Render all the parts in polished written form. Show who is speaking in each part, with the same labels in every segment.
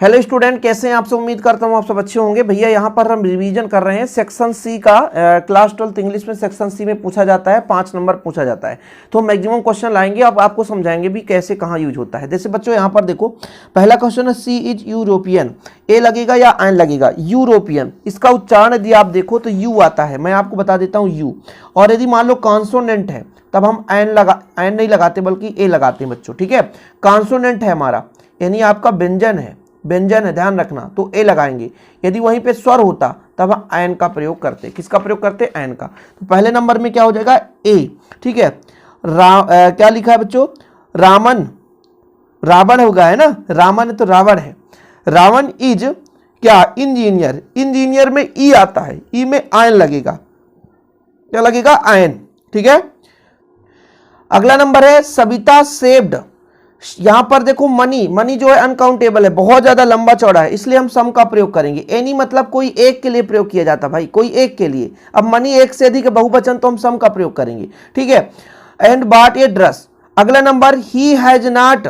Speaker 1: Hello student, कैसे हैं आप सब। उम्मीद करता हूं आप सब अच्छे होंगे। भैया यहाँ पर हम रिवीजन कर रहे हैं सेक्शन सी का। क्लास 12 इंग्लिश में सेक्शन सी में पूछा जाता है, 5 नंबर पूछा जाता है। तो मैक्सिमम क्वेश्चन लाएंगे, अब आपको समझाएंगे भी कैसे कहाँ यूज होता है। जैसे बच्चों यहाँ पर देखो, पहला क्वेश्चन है सी इज यूरोपियन। ए लगेगा या एन लगेगा? यूरोपियन। इसका उच्चारण यदि आप देखो तो यू आता है, मैं आपको बता देता हूँ यू। और यदि मान लो कॉन्सोनेंट है तब हम एन नहीं लगाते बल्कि ए लगाते हैं बच्चों, ठीक है। कॉन्सोनेंट है हमारा, यानी आपका व्यंजन है, व्यंजन है, ध्यान रखना, तो ए लगाएंगे। यदि वहीं पे स्वर होता तब हम एन का प्रयोग करते। किसका प्रयोग करते? एन का। तो पहले नंबर में क्या हो जाएगा? ए, ठीक है। क्या लिखा है बच्चों? रामन, रावण होगा, है ना। रामन है तो रावण है। रावण इज क्या? इंजीनियर। इंजीनियर में ई आता है, ई में आयन लगेगा। क्या लगेगा? आयन, ठीक है। अगला नंबर है सविता सेव्ड। यहां पर देखो मनी, मनी जो है अनकाउंटेबल है, बहुत ज्यादा लंबा चौड़ा है, इसलिए हम सम का प्रयोग करेंगे। एनी मतलब कोई एक के लिए प्रयोग किया जाता भाई, कोई एक के लिए। अब मनी एक से अधिक बहुवचन तो हम सम का प्रयोग करेंगे, ठीक है। And bought a dress. अगला नंबर ही हैज नॉट,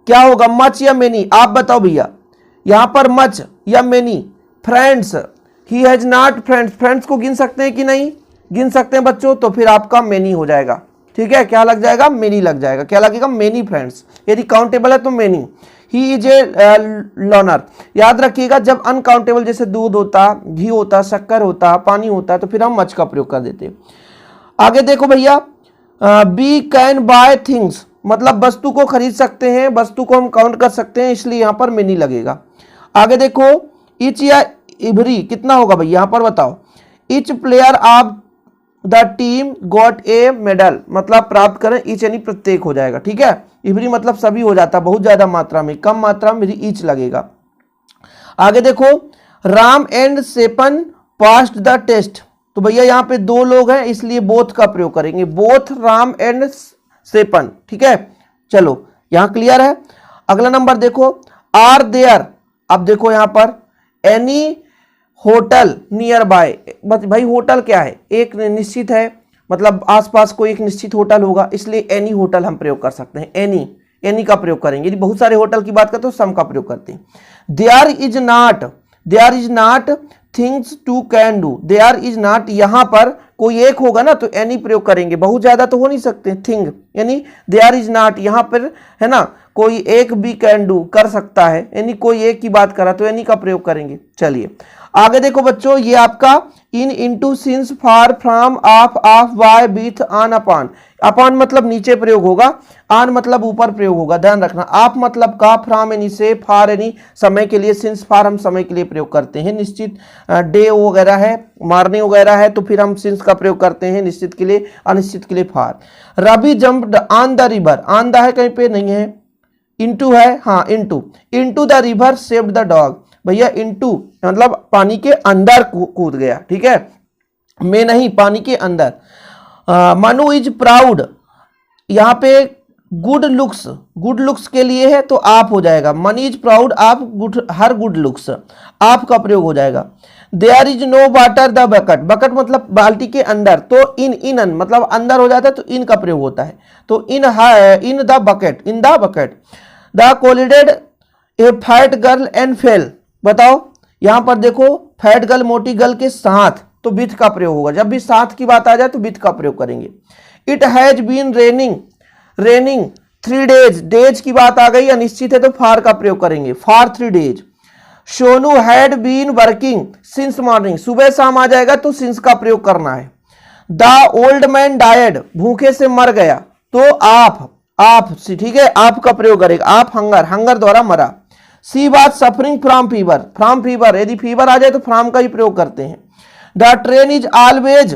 Speaker 1: क्या होगा? मच या मेनी? आप बताओ भैया, यहां पर मच या many? Friends. He has not friends. Friends को गिन सकते हैं कि नहीं? गिन सकते हैं बच्चों, तो फिर आपका मेनी हो जाएगा, ठीक है। क्या लग जाएगा? मेनी लग जाएगा। क्या लगेगा? Many friends. यदि काउंटेबल है तो many. He is a learner. याद रखिएगा, जब अनकाउंटेबल जैसे दूध होता, घी होता, शक्कर होता, पानी होता है, तो फिर हम मच का प्रयोग कर देते। आगे देखो भैया, बी कैन बाय थिंग्स, मतलब वस्तु को खरीद सकते हैं, वस्तु को हम काउंट कर सकते हैं, इसलिए यहां पर मेनी लगेगा। आगे देखो, इच या इवरी कितना होगा भैया? यहां पर बताओ। Etch player of the team got a medal, मतलब प्राप्त करें, ईच यानी प्रत्येक हो जाएगा, ठीक है। इवरी मतलब सभी हो जाता, बहुत ज्यादा मात्रा में, कम मात्रा में ईच लगेगा। आगे देखो, Ram and Sapan passed the test. तो भैया यहाँ पे दो लोग हैं, इसलिए बोथ का प्रयोग करेंगे। बोथ राम एंड सेपन, ठीक है। चलो यहां क्लियर है। अगला नंबर देखो, आर देयर। अब देखो यहां पर एनी होटल नियर बाय। भाई होटल क्या है? एक निश्चित है, मतलब आसपास कोई एक निश्चित होटल होगा, इसलिए एनी होटल हम प्रयोग कर सकते हैं। एनी, एनी का प्रयोग करेंगे। यदि बहुत सारे होटल की बात करते तो सम का प्रयोग करते हैं। There is not, there is not things to can do. There is not, यहां पर कोई एक होगा ना तो एनी प्रयोग करेंगे, बहुत ज्यादा तो हो नहीं सकते। थिंग यानी देयर इज नॉट, यहां पर है ना, कोई एक भी कैन डू कर सकता है, यानी कोई एक की बात करा तो एनी का प्रयोग करेंगे। चलिए आगे देखो बच्चों, ये आपका in, into, since, for, from, of, by, with, on, upon. Upon मतलब नीचे प्रयोग होगा, ऑन मतलब ऊपर प्रयोग होगा, ध्यान रखना। ऑफ मतलब का, फ्रॉम यानी से, फॉर यानी समय के लिए, सिंस फॉर हम समय के लिए प्रयोग करते हैं। निश्चित डे वगैरह है, मॉर्निंग वगैरह है, तो फिर हम सिंस का प्रयोग करते हैं निश्चित के लिए, अनिश्चित के लिए for. Ravi jumped on the river. On the है कहीं पे? नहीं है। इनटू है, हाँ into. Into the river saved the dog. भैया इनटू मतलब पानी के अंदर कूद गया, ठीक है, में नहीं, पानी के अंदर। Manu is proud. यहां पे गुड लुक्स, गुड लुक्स के लिए है तो आप हो जाएगा। Money is proud of good, her good looks, आप का प्रयोग हो जाएगा। There is no water the bucket. Bucket मतलब बाल्टी के अंदर, तो इन, इन मतलब अंदर हो जाता है तो इन का प्रयोग होता है। तो in the bucket, in the bucket. The collided a fat girl and fell. बताओ यहां पर देखो, फैट गर्ल मोटी गर्ल के साथ, तो विथ का प्रयोग होगा। जब भी साथ की बात आ जाए तो विथ का प्रयोग करेंगे। It has been raining, raining 3 days, days की बात आ गई, अनिश्चित है तो फार का प्रयोग करेंगे, for 3 days। Sonu had been working since morning, सुबह शाम आ जाएगा तो सिंस का प्रयोग करना है। द ओल्ड मैन डायड, भूखे से मर गया, तो आप, ठीक है, आप का प्रयोग करेगा। आप हंगर, हंगर द्वारा मरा। सी बात suffering from fever, from fever, यदि फीवर आ जाए तो फ्रॉम का ही प्रयोग करते हैं। द ट्रेन इज ऑलवेज,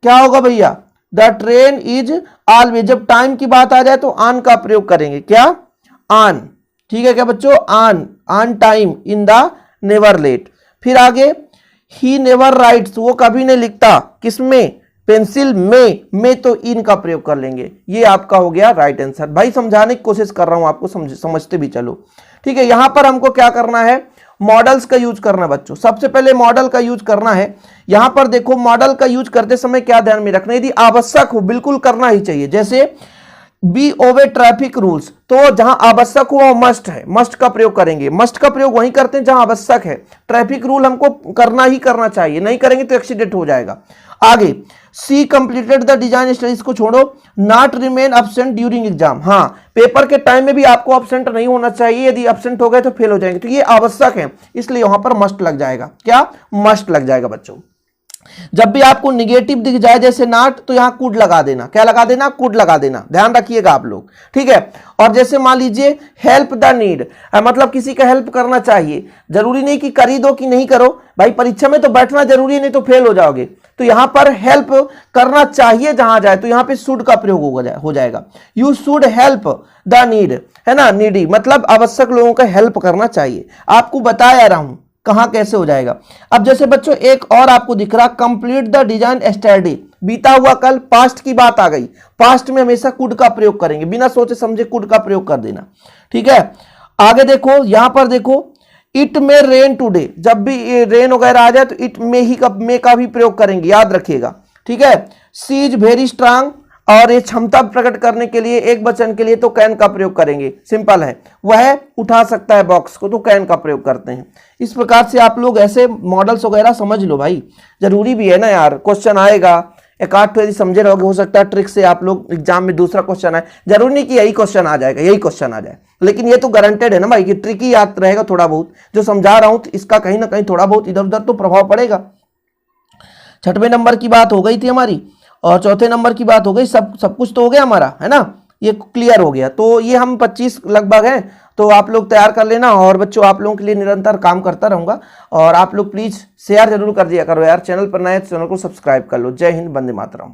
Speaker 1: क्या होगा भैया? द ट्रेन इज ऑलवेज, जब टाइम की बात आ जाए तो ऑन का प्रयोग करेंगे। क्या? ऑन, ठीक है क्या बच्चों? On, on time, in the never late. फिर आगे, ही नेवर राइट्स, वो कभी नहीं लिखता, किसमें? पेंसिल में तो इन का प्रयोग कर लेंगे। ये आपका हो गया राइट आंसर। भाई समझाने की कोशिश कर रहा हूं आपको, समझते भी चलो, ठीक है। यहां पर हमको क्या करना है? मॉडल्स का यूज करना बच्चों। सबसे पहले मॉडल का यूज करना है। यहां पर देखो, मॉडल का यूज करते समय क्या ध्यान में रखना है? यदि आवश्यक हो बिल्कुल करना ही चाहिए। जैसे बी ओवे ट्रैफिक रूल्स, तो जहां आवश्यक हो वह मस्ट है, मस्ट का प्रयोग करेंगे। मस्ट का प्रयोग वहीं करते हैं जहां आवश्यक है। ट्रैफिक रूल हमको करना ही करना चाहिए, नहीं करेंगे तो एक्सीडेंट हो जाएगा। आगे सी कंप्लीटेड द डिजाइन स्टडीज को छोड़ो, not remain absent during exam, हाँ पेपर के टाइम में भी आपको एब्सेंट नहीं होना चाहिए, यदि एब्सेंट हो गए तो फेल हो जाएंगे, तो ये आवश्यक है, इसलिए वहां पर मस्ट लग जाएगा। क्या मस्ट लग जाएगा बच्चों। जब भी आपको निगेटिव दिख जाए जैसे नॉट, तो यहां कुड लगा देना, क्या लगा देना, कुड लगा देना, ध्यान रखिएगा आप लोग, ठीक है। और जैसे मान लीजिए हेल्प द नीड, मतलब किसी का हेल्प करना चाहिए, जरूरी नहीं कि कर ही दो कि नहीं करो, भाई परीक्षा में तो बैठना जरूरी है, नहीं तो फेल हो जाओगे। तो यहां पर हेल्प करना चाहिए जहां जाए, तो यहां पे शुड का प्रयोग हो जाएगा। You should help the need, है ना, नीडी मतलब आवश्यक लोगों का हेल्प करना चाहिए। आपको बताया रहा हूं कहां कैसे हो जाएगा। अब जैसे बच्चों एक और आपको दिख रहा, कंप्लीट द डिजाइन स्टडी, बीता हुआ कल, पास्ट की बात आ गई, पास्ट में हमेशा कुड का प्रयोग करेंगे, बिना सोचे समझे कुड का प्रयोग कर देना, ठीक है। आगे देखो, यहां पर देखो, इट में रेन टूडे, जब भी रेन वगैरह आ जाए तो इट में ही में का भी प्रयोग करेंगे, याद रखिएगा, ठीक है। सी इज वेरी स्ट्रांग, और ये क्षमता प्रकट करने के लिए एक वचन के लिए तो कैन का प्रयोग करेंगे, सिंपल है। वह उठा सकता है बॉक्स को, तो कैन का प्रयोग करते हैं। इस प्रकार से आप लोग ऐसे मॉडल्स वगैरह समझ लो भाई, जरूरी भी है ना यार, क्वेश्चन आएगा, एक आध यदि समझे रहोगे, हो सकता है ट्रिक से आप लोग एग्जाम में दूसरा क्वेश्चन आए, जरूरी नहीं कि यही क्वेश्चन आ जाएगा, यही क्वेश्चन आ जाए, लेकिन ये तो गारंटेड है ना भाई कि ट्रिक ही याद रहेगा थोड़ा बहुत, जो समझा रहा हूं तो इसका कहीं ना कहीं थोड़ा बहुत इधर उधर तो प्रभाव पड़ेगा। छठवें नंबर की बात हो गई थी हमारी, और चौथे नंबर की बात हो गई, सब कुछ तो हो गया हमारा, है ना, ये क्लियर हो गया। तो ये हम 25 लगभग हैं, तो आप लोग तैयार कर लेना। और बच्चों आप लोगों के लिए निरंतर काम करता रहूंगा, और आप लोग प्लीज शेयर जरूर कर दिया करो यार, चैनल पर नए चैनल को सब्सक्राइब कर लो। जय हिंद, वंदे मातरम।